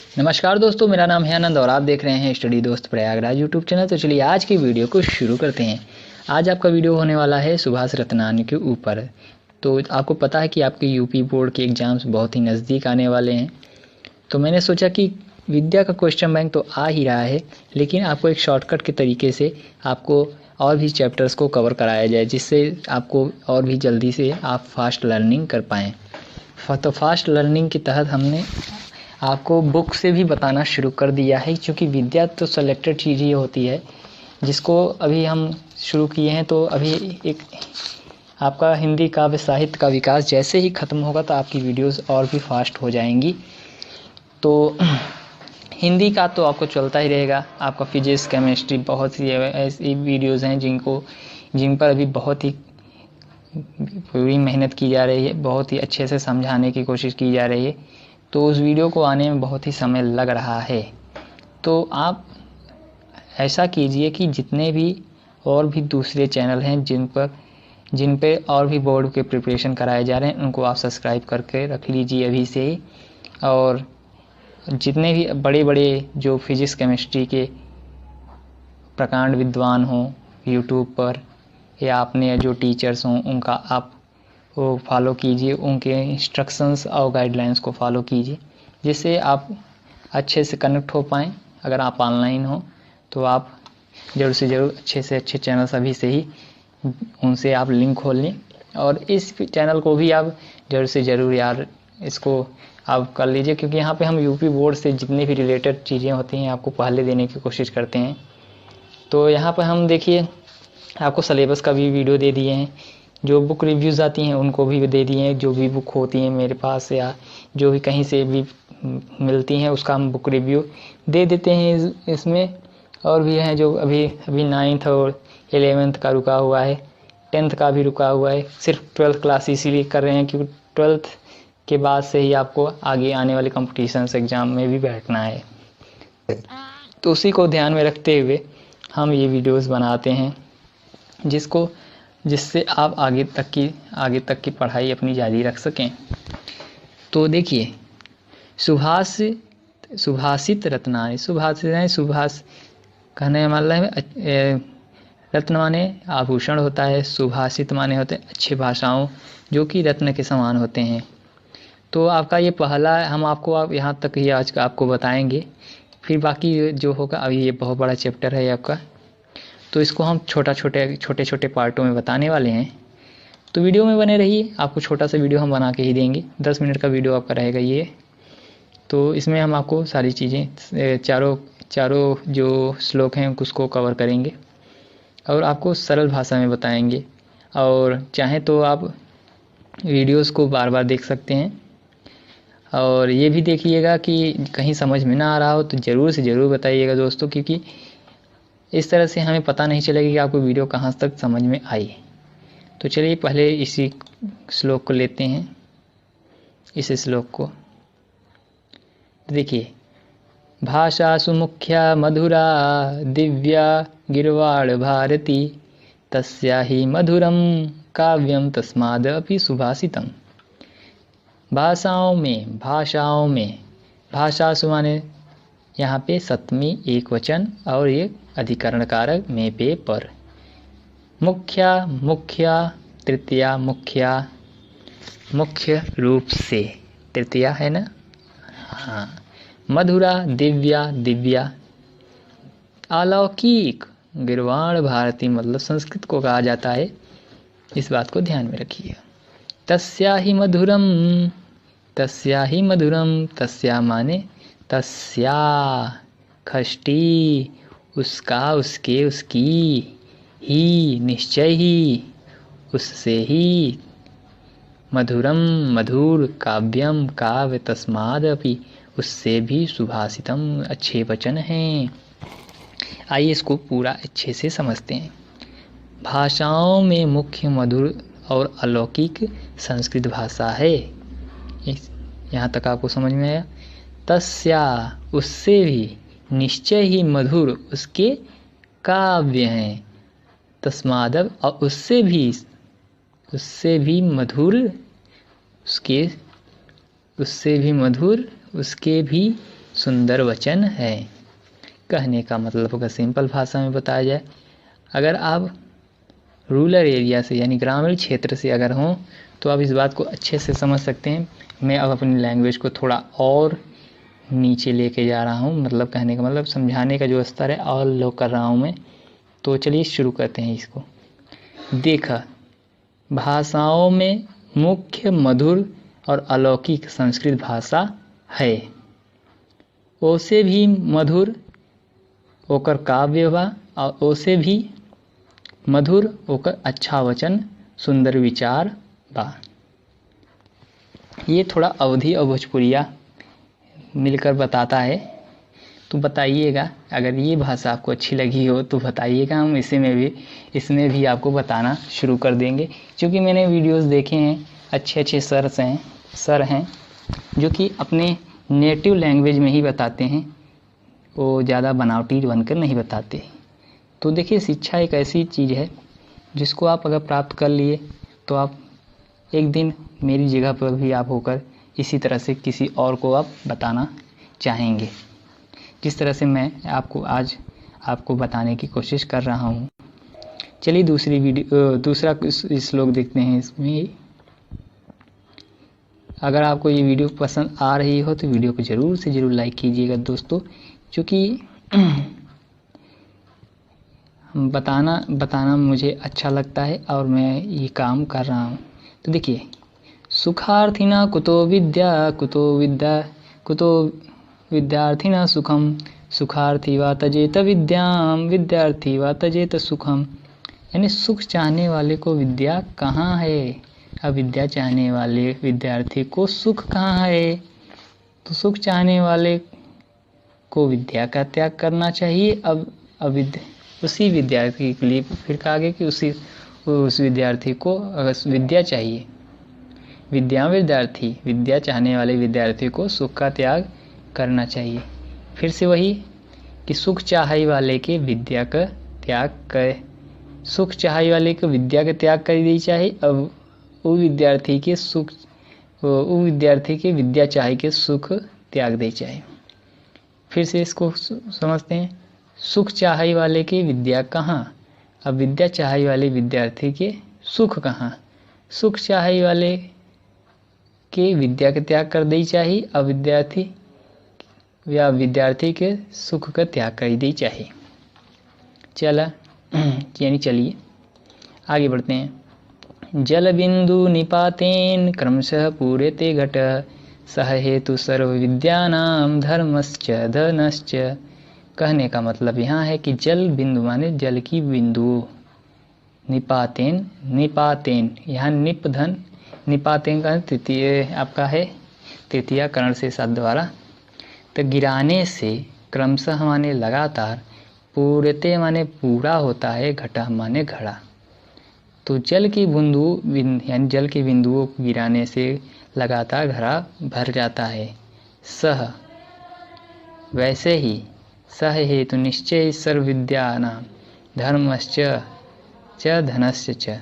नमस्कार दोस्तों, मेरा नाम है आनंद और आप देख रहे हैं स्टडी दोस्त प्रयागराज यूट्यूब चैनल। तो चलिए आज की वीडियो को शुरू करते हैं। आज आपका वीडियो होने वाला है सुभाष रत्नानी के ऊपर। तो आपको पता है कि आपके यूपी बोर्ड के एग्ज़ाम्स बहुत ही नज़दीक आने वाले हैं। तो मैंने सोचा कि विद्या का क्वेश्चन बैंक तो आ ही रहा है, लेकिन आपको एक शॉर्टकट के तरीके से आपको और भी चैप्टर्स को कवर कराया जाए, जिससे आपको और भी जल्दी से आप फास्ट लर्निंग कर पाएँ। तो फास्ट लर्निंग के तहत हमने आपको बुक से भी बताना शुरू कर दिया है, क्योंकि विद्या तो सेलेक्टेड चीज़ ही होती है जिसको अभी हम शुरू किए हैं। तो अभी एक आपका हिंदी काव्य साहित्य का विकास जैसे ही ख़त्म होगा तो आपकी वीडियोस और भी फास्ट हो जाएंगी। तो हिंदी का तो आपको चलता ही रहेगा। आपका फिजिक्स केमिस्ट्री बहुत सी ऐसी वीडियोज़ हैं जिन पर अभी बहुत ही पूरी मेहनत की जा रही है, बहुत ही अच्छे से समझाने की कोशिश की जा रही है। तो उस वीडियो को आने में बहुत ही समय लग रहा है। तो आप ऐसा कीजिए कि जितने भी और भी दूसरे चैनल हैं जिन पे और भी बोर्ड के प्रिपरेशन कराए जा रहे हैं, उनको आप सब्सक्राइब करके रख लीजिए अभी से ही। और जितने भी बड़े बड़े जो फिजिक्स केमिस्ट्री के प्रकांड विद्वान हों यूट्यूब पर, या अपने जो टीचर्स हों, उनका आप वो फॉलो कीजिए, उनके इंस्ट्रक्शंस और गाइडलाइंस को फॉलो कीजिए, जिससे आप अच्छे से कनेक्ट हो पाएँ। अगर आप ऑनलाइन हो तो आप ज़रूर से ज़रूर अच्छे से अच्छे चैनल्स अभी से ही उनसे आप लिंक खोल लें। और इस चैनल को भी आप ज़रूर से ज़रूर यार इसको आप कर लीजिए, क्योंकि यहाँ पे हम यूपी बोर्ड से जितनी भी रिलेटेड चीज़ें होती हैं आपको पहले देने की कोशिश करते हैं। तो यहाँ पर हम देखिए आपको सिलेबस का भी वीडियो दे दिए हैं, जो बुक रिव्यूज़ आती हैं उनको भी दे दिए हैं, जो भी बुक होती हैं मेरे पास या जो भी कहीं से भी मिलती हैं उसका हम बुक रिव्यू दे देते हैं इसमें। और भी हैं जो अभी 9th और 11th का रुका हुआ है, 10th का भी रुका हुआ है। सिर्फ 12th क्लास इसीलिए कर रहे हैं क्योंकि 12th के बाद से ही आपको आगे आने वाले कॉम्पिटिशन्स एग्ज़ाम में भी बैठना है। तो उसी को ध्यान में रखते हुए हम ये वीडियोस बनाते हैं, जिससे आप आगे तक की पढ़ाई अपनी जारी रख सकें। तो देखिए सुभाषित रत्नानी, सुभाष कहने मतलब रत्न माने आभूषण होता है, सुभाषित माने होते हैं अच्छे भाषाओं जो कि रत्न के समान होते हैं। तो आपका ये पहला हम आपको आप यहाँ तक ही आज का आपको बताएंगे, फिर बाकी जो होगा अभी ये बहुत बड़ा चैप्टर है आपका, तो इसको हम छोटे छोटे पार्टों में बताने वाले हैं। तो वीडियो में बने रहिए, आपको छोटा सा वीडियो हम बना के ही देंगे। 10 मिनट का वीडियो आपका रहेगा ये। तो इसमें हम आपको सारी चीज़ें चारों जो श्लोक हैं उसको कवर करेंगे और आपको सरल भाषा में बताएंगे। और चाहें तो आप वीडियोस को बार बार देख सकते हैं। और ये भी देखिएगा कि कहीं समझ में ना आ रहा हो तो ज़रूर से ज़रूर बताइएगा दोस्तों, क्योंकि इस तरह से हमें पता नहीं चलेगा कि आपको वीडियो कहाँ तक समझ में आई। तो चलिए पहले इसी श्लोक को लेते हैं, इस श्लोक को देखिए। भाषासु मुख्या मधुरा दिव्या गिरवाड़ भारती, तस्या ही मधुरम काव्यम तस्मादपि सुभाषितम। भाषाओं में भाषासु माने यहाँ पे सप्तमी एक वचन और ये अधिकरण कारक में पे पर। मुख्या तृतीया, मुख्य रूप से तृतीया है ना, हाँ। मधुरा दिव्या, अलौकिक गिरवाण भारती मतलब संस्कृत को कहा जाता है, इस बात को ध्यान में रखिए। तस्या ही मधुरम, तस्या माने तस्या खष्टी, उसका, उसके, उसकी, ही निश्चय ही, उससे ही, मधुरम मधुर, काव्यम काव्य, तस्मादपि उससे भी, सुभाषितम अच्छे वचन हैं। आइए इसको पूरा अच्छे से समझते हैं। भाषाओं में मुख्य मधुर और अलौकिक संस्कृत भाषा है, यहाँ तक आपको समझ में आया। तस्या उससे भी, निश्चय ही मधुर उसके काव्य हैं, तस्मादव और उससे भी मधुर उसके भी सुंदर वचन है। कहने का मतलब अगर सिंपल भाषा में बताया जाए, अगर आप रूरल एरिया से यानी ग्रामीण क्षेत्र से अगर हों तो आप इस बात को अच्छे से समझ सकते हैं। मैं अब अपनी लैंग्वेज को थोड़ा और नीचे लेके जा रहा हूँ, मतलब कहने का मतलब समझाने का जो स्तर है और लो कर रहा हूँ मैं। तो चलिए शुरू करते हैं इसको। देखा, भाषाओं में मुख्य मधुर और अलौकिक संस्कृत भाषा है। ओसे भी मधुर ओकर काव्य बा और ओसे भी मधुर ओकर अच्छा वचन सुंदर विचार बा। ये थोड़ा अवधी और भोजपुरिया मिलकर बताता है। तो बताइएगा अगर ये भाषा आपको अच्छी लगी हो तो बताइएगा, हम इसमें भी आपको बताना शुरू कर देंगे। क्योंकि मैंने वीडियोस देखे हैं, अच्छे अच्छे सर हैं जो कि अपने नेटिव लैंग्वेज में ही बताते हैं, वो ज़्यादा बनावटी बनकर नहीं बताते। तो देखिए, शिक्षा एक ऐसी चीज़ है जिसको आप अगर प्राप्त कर लिए तो आप एक दिन मेरी जगह पर भी आप होकर इसी तरह से किसी और को आप बताना चाहेंगे, जिस तरह से मैं आज आपको बताने की कोशिश कर रहा हूँ। चलिए दूसरा श्लोक देखते हैं। इसमें अगर आपको ये वीडियो पसंद आ रही हो तो वीडियो को ज़रूर से ज़रूर लाइक कीजिएगा दोस्तों, क्योंकि बताना मुझे अच्छा लगता है और मैं ये काम कर रहा हूँ। तो देखिए, सुखार्थिना कुतो विद्यार्थिना सुखम, सुखार्थी वा तजेत विद्याम, विद्यार्थी वा तजेत सुखम। यानी सुख चाहने वाले को विद्या कहाँ है, अब विद्या चाहने वाले विद्यार्थी को सुख कहाँ है। तो सुख चाहने वाले को विद्या का त्याग करना चाहिए। अब उसी विद्यार्थी के लिए फिर कहा गया कि उस विद्यार्थी को अगर विद्या चाहिए, विद्या चाहने वाले विद्यार्थी को सुख का त्याग करना चाहिए। फिर से वही कि सुख चाहने वाले के विद्या का त्याग कर, सुख चाहने वाले को विद्या का त्याग कर दी चाहिए। अब वो विद्यार्थी के विद्या चाहे के सुख त्याग दे चाहिए। फिर से इसको समझते हैं। सुख चाहने वाले के विद्या कहाँ, अब विद्या चाहने वाले विद्यार्थी के सुख कहाँ। सुख चाहने वाले के विद्या का त्याग कर दी चाहिए, अब विद्यार्थी के सुख का त्याग कर दी चाहिए। चलिए आगे बढ़ते हैं। जल बिंदु निपातेन क्रमशः पूर्यते घट, सह हेतु सर्व विद्यानाम धर्मश्च धनश्च। कहने का मतलब यहाँ है कि जल बिंदु माने जल की बिंदु, निपातेन यहाँ निपातेन का तृतीय आपका है, तृतीया करण से साथ द्वारा। तो गिराने से, क्रमशः माने लगातार, पूर्यते माने पूरा होता है, घटा माने घड़ा। तो जल की यानी जल की बिंदुओं को गिराने से लगातार घड़ा भर जाता है। सह वैसे ही, सह हेतु निश्चय सर्व विद्यानां धर्मश्च च धनश्च च।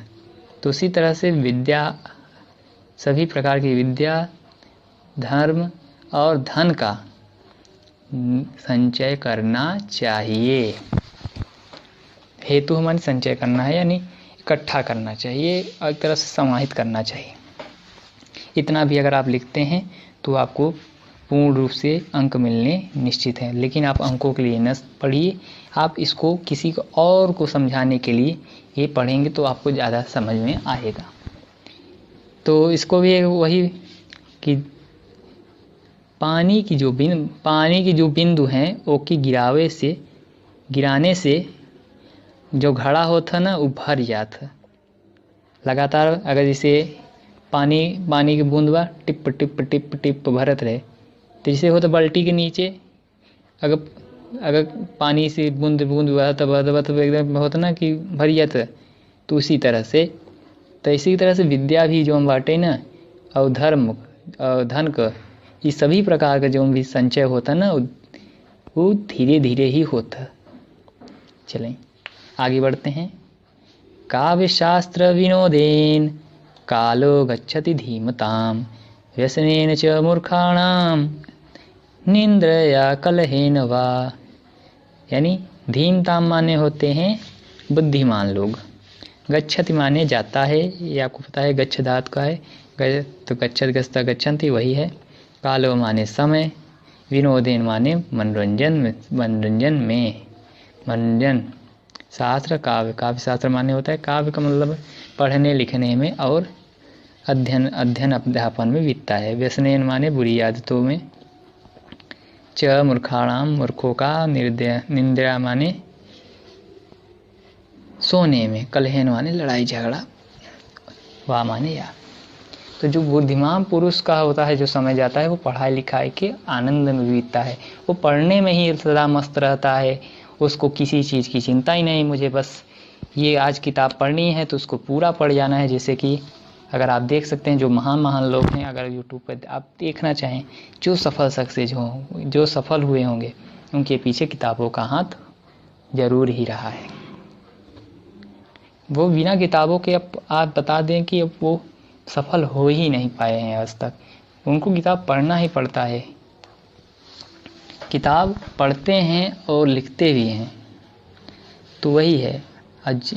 तो उसी तरह से विद्या, सभी प्रकार की विद्या, धर्म और धन का संचय करना चाहिए। हेतु हमारे संचय करना है यानी इकट्ठा करना चाहिए और एक तरह से समाहित करना चाहिए। इतना भी अगर आप लिखते हैं तो आपको पूर्ण रूप से अंक मिलने निश्चित है। लेकिन आप अंकों के लिए न पढ़िए, आप इसको किसी को और को समझाने के लिए ये पढ़ेंगे तो आपको ज़्यादा समझ में आएगा। तो इसको भी वही कि पानी की जो बिंदु हैं वो की गिराने से जो घड़ा होता ना वो भर जाता। लगातार अगर जैसे पानी की बूंद बा tip tip tip tip Bharat रहे, तो जैसे होता बाल्टी के नीचे अगर पानी से बूंद बहता एकदम होता ना कि भर जाता। तो उसी तरह से, तो इसी तरह से विद्या भी जो हम बांटे ना, और धर्म और धन का, ये सभी प्रकार का जो भी संचय होता ना वो धीरे धीरे ही होता। चलें आगे बढ़ते हैं। काव्य शास्त्र विनोदेन कालो गच्छति धीमताम, व्यसनेन च मूर्खाणाम निंद्रया कलहेन वा, यानी धीमताम माने होते हैं बुद्धिमान लोग। गच्छति माने जाता है, ये आपको पता है गच्छ धातु का है, तो गच्छत गच्छता गच्छन्ति वही है। कालो माने समय, विनोदेन माने मनोरंजन, मनोरंजन में, मनोरंजन। शास्त्र काव्य, काव्य शास्त्र माने होता है काव्य का मतलब पढ़ने लिखने में और अध्ययन अध्यापन में बीतता है। व्यसनेन माने बुरी आदतों में। च मूर्खाणाम, मूर्खों का। निंद्रा माने सोने में। कलहेन माने लड़ाई झगड़ा। वा माने या। तो जो बुद्धिमान पुरुष का होता है जो समय जाता है वो पढ़ाई लिखाई के आनंद में बीतता है, वो पढ़ने में ही सदा मस्त रहता है, उसको किसी चीज़ की चिंता ही नहीं, मुझे बस ये आज किताब पढ़नी है तो उसको पूरा पढ़ जाना है। जैसे कि अगर आप देख सकते हैं जो महान लोग हैं, अगर यूट्यूब पर आप देखना चाहें, जो सफल सक्सेस हों, जो सफल हुए होंगे, उनके पीछे किताबों का हाथ जरूर ही रहा है। वो बिना किताबों के अब आप बता दें कि अब वो सफल हो ही नहीं पाए हैं आज तक, उनको किताब पढ़ना ही पड़ता है। किताब पढ़ते हैं और लिखते भी हैं, तो वही है। आज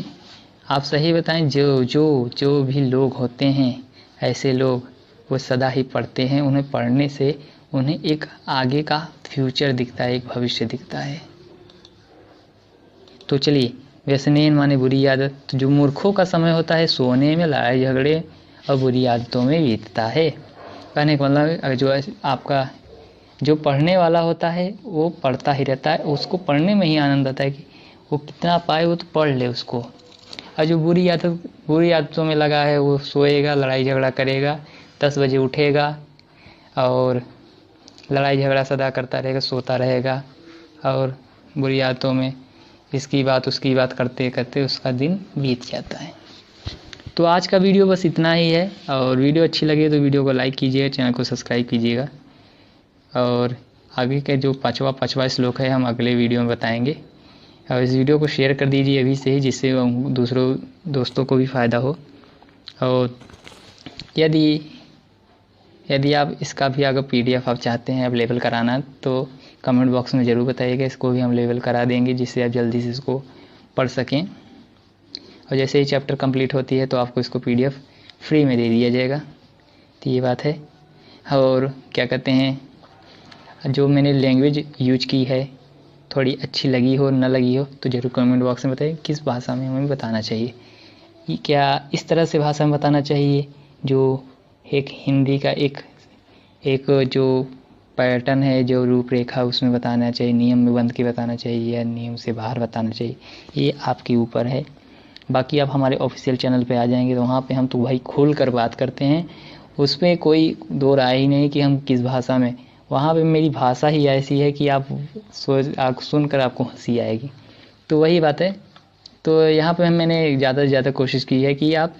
आप सही बताएं, जो भी लोग होते हैं ऐसे लोग, वो सदा ही पढ़ते हैं, उन्हें पढ़ने से उन्हें एक आगे का फ्यूचर दिखता है, एक भविष्य दिखता है। तो चलिए, व्यसनेन माने बुरी आदत, तो जो मूर्खों का समय होता है सोने में, लड़ाई झगड़े और बुरी आदतों में बीतता है। कहने का मतलब जो आपका जो पढ़ने वाला होता है वो पढ़ता ही रहता है, उसको पढ़ने में ही आनंद आता है कि वो कितना पाए वो तो पढ़ ले उसको। और जो बुरी आदतों में लगा है वो सोएगा, लड़ाई झगड़ा करेगा, 10 बजे उठेगा और लड़ाई झगड़ा सदा करता रहेगा, सोता रहेगा और बुरी आदतों में इसकी बात उसकी बात करते करते उसका दिन बीत जाता है। तो आज का वीडियो बस इतना ही है, और वीडियो अच्छी लगे तो वीडियो को लाइक कीजिएगा, चैनल को सब्सक्राइब कीजिएगा, और आगे के जो पाँचवा श्लोक है हम अगले वीडियो में बताएंगे। और इस वीडियो को शेयर कर दीजिए अभी से ही, जिससे दूसरों दोस्तों को भी फ़ायदा हो। और यदि आप इसका भी अगर PDF आप चाहते हैं अवेलेबल कराना, तो कमेंट बॉक्स में ज़रूर बताइएगा, इसको भी हम अवेलेबल करा देंगे, जिससे आप जल्दी से इसको पढ़ सकें। और जैसे ही चैप्टर कंप्लीट होती है तो आपको इसको PDF फ्री में दे दिया जाएगा। तो ये बात है। और क्या कहते हैं, जो मैंने लैंग्वेज यूज की है थोड़ी अच्छी लगी हो न लगी हो तो ज़रूर कमेंट बॉक्स में बताइए, किस भाषा में हमें बताना चाहिए। क्या इस तरह से भाषा में बताना चाहिए जो एक हिंदी का एक जो पैटर्न है, जो रूपरेखा उसमें बताना चाहिए, नियम में बंध के बताना चाहिए या नियम से बाहर बताना चाहिए, ये आपके ऊपर है। बाकी आप हमारे ऑफिशियल चैनल पे आ जाएंगे तो वहाँ पे हम तो भाई खोल कर बात करते हैं, उसमें कोई दो राय ही नहीं कि हम किस भाषा में। वहाँ पे मेरी भाषा ही ऐसी है कि आप सुनकर आपको हंसी आएगी। तो वही बात है। तो यहाँ पे मैंने ज़्यादा से ज़्यादा कोशिश की है कि आप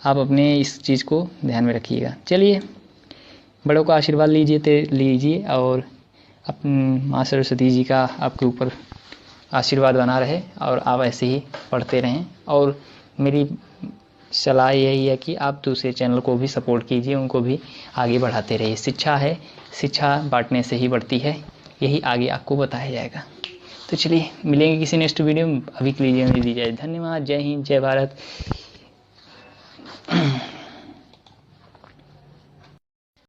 अपने इस चीज़ को ध्यान में रखिएगा। चलिए, बड़ों का आशीर्वाद लीजिए और माँ सरस्वती जी का आपके ऊपर आशीर्वाद बना रहे और आप ऐसे ही पढ़ते रहें। और मेरी सलाह यही है कि आप दूसरे चैनल को भी सपोर्ट कीजिए, उनको भी आगे बढ़ाते रहिए। शिक्षा है, शिक्षा बांटने से ही बढ़ती है, यही आगे आपको बताया जाएगा। तो चलिए, मिलेंगे किसी नेक्स्ट वीडियो में। अभी के लिए दीजिए धन्यवाद। जय हिंद, जय भारत।